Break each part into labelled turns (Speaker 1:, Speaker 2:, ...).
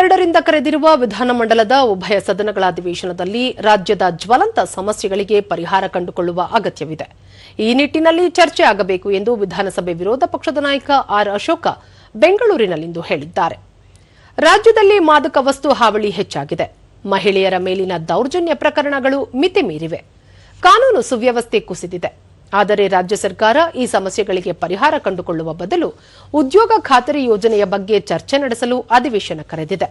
Speaker 1: 22ರಿಂದ ಕರೆದಿರುವ ವಿಧಾನಮಂಡಲದ ಉಭಯ ಸದನಗಳ ಅಧಿವೇಶನದಲ್ಲಿ ರಾಜ್ಯದ ಜ್ವಲಂತ ಸಮಸ್ಯೆಗಳಿಗೆ ಪರಿಹಾರ ಕಂಡುಕೊಳ್ಳುವ ಅಗತ್ಯವಿದೆ. ಈ ನಿಟ್ಟಿನಲ್ಲಿ ಚರ್ಚೆ ಆಗಬೇಕು ಎಂದು ವಿಧಾನಸಭೆ ವಿರೋಧ ಪಕ್ಷದ ನಾಯಕ ಆರ್ ಅಶೋಕ ಬೆಂಗಳೂರಿನಲ್ಲಿಂದು ಹೇಳಿದ್ದಾರೆ. ರಾಜ್ಯದಲ್ಲಿ ಮಾದಕ ವಸ್ತು ಹಾವಳಿ ಹೆಚ್ಚಾಗಿದೆ. ಮಹಿಳೆಯರ ಮೇಲಿನ ದೌರ್ಜನ್ಯ ಪ್ರಕರಣಗಳು ಮಿತಿ ಮೀರಿವೆ. ಕಾನೂನು ಸುವ್ಯವಸ್ಥೆ ಕುಸಿದಿದೆ. ಆದರೆ ರಾಜ್ಯ ಸರ್ಕಾರ ಈ ಸಮಸ್ಯೆಗಳಿಗೆ ಪರಿಹಾರ ಕಂಡುಕೊಳ್ಳುವ ಬದಲು ಉದ್ಯೋಗ ಖಾತರಿ ಯೋಜನೆಯ ಬಗ್ಗೆ ಚರ್ಚೆ ನಡೆಸಲು ಅಧಿವೇಶನ ಕರೆದಿದೆ.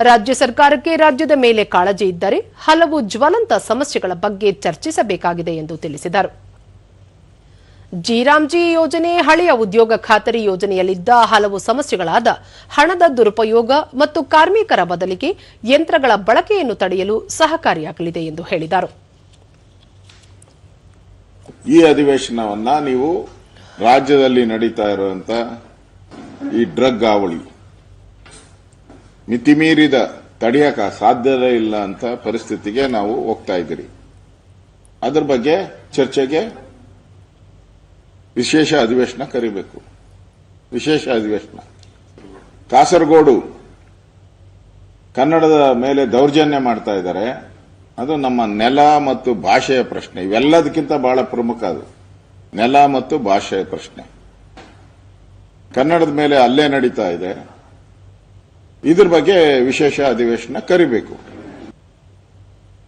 Speaker 1: ರಾಜ್ಯ ಸರ್ಕಾರಕ್ಕೆ ರಾಜ್ಯದ ಮೇಲೆ ಕಾಳಜಿ ಇದ್ದರೆ ಹಲವು ಜ್ವಲಂತ ಸಮಸ್ಯೆಗಳ ಬಗ್ಗೆ ಚರ್ಚಿಸಬೇಕಾಗಿದೆ ಎಂದು ತಿಳಿಸಿದರು. ಜಿರಾಮ್ಜಿ ಯೋಜನೆ ಹಳೆಯ ಉದ್ಯೋಗ ಖಾತರಿ ಯೋಜನೆಯಲ್ಲಿದ್ದ ಹಲವು ಸಮಸ್ಯೆಗಳಾದ ಹಣದ ದುರುಪಯೋಗ ಮತ್ತು ಕಾರ್ಮಿಕರ ಬದಲಿಗೆ ಯಂತ್ರಗಳ ಬಳಕೆಯನ್ನು ತಡೆಯಲು ಸಹಕಾರಿಯಾಗಲಿದೆ ಎಂದು ಹೇಳಿದರು.
Speaker 2: ಈ ಅಧಿವೇಶನವನ್ನ ನೀವು ರಾಜ್ಯದಲ್ಲಿ ನಡೀತಾ ಇರುವಂತ ಈ ಡ್ರಗ್ ಹಾವಳಿ ಮಿತಿಮೀರಿದ ತಡೆಯಕ ಸಾಧ್ಯವೇ ಇಲ್ಲ ಅಂತ ಪರಿಸ್ಥಿತಿಗೆ ನಾವು ಹೋಗ್ತಾ ಇದ್ದೀರಿ. ಅದರ ಬಗ್ಗೆ ಚರ್ಚೆಗೆ ವಿಶೇಷ ಅಧಿವೇಶನ ಕರಿಬೇಕು. ವಿಶೇಷ ಅಧಿವೇಶನ. ಕಾಸರಗೋಡು ಕನ್ನಡದ ಮೇಲೆ ದೌರ್ಜನ್ಯ ಮಾಡ್ತಾ ಇದ್ದಾರೆ. ಅದು ನಮ್ಮ ನೆಲ ಮತ್ತು ಭಾಷೆಯ ಪ್ರಶ್ನೆ. ಇವೆಲ್ಲದಕ್ಕಿಂತ ಬಹಳ ಪ್ರಮುಖ. ಅದು ನೆಲ ಮತ್ತು ಭಾಷೆಯ ಪ್ರಶ್ನೆ. ಕನ್ನಡದ ಮೇಲೆ ಹಲ್ಲೆ ನಡೀತಾ ಇದೆ. ಇದ್ರ ಬಗ್ಗೆ ವಿಶೇಷ ಅಧಿವೇಶನ ಕರಿಬೇಕು.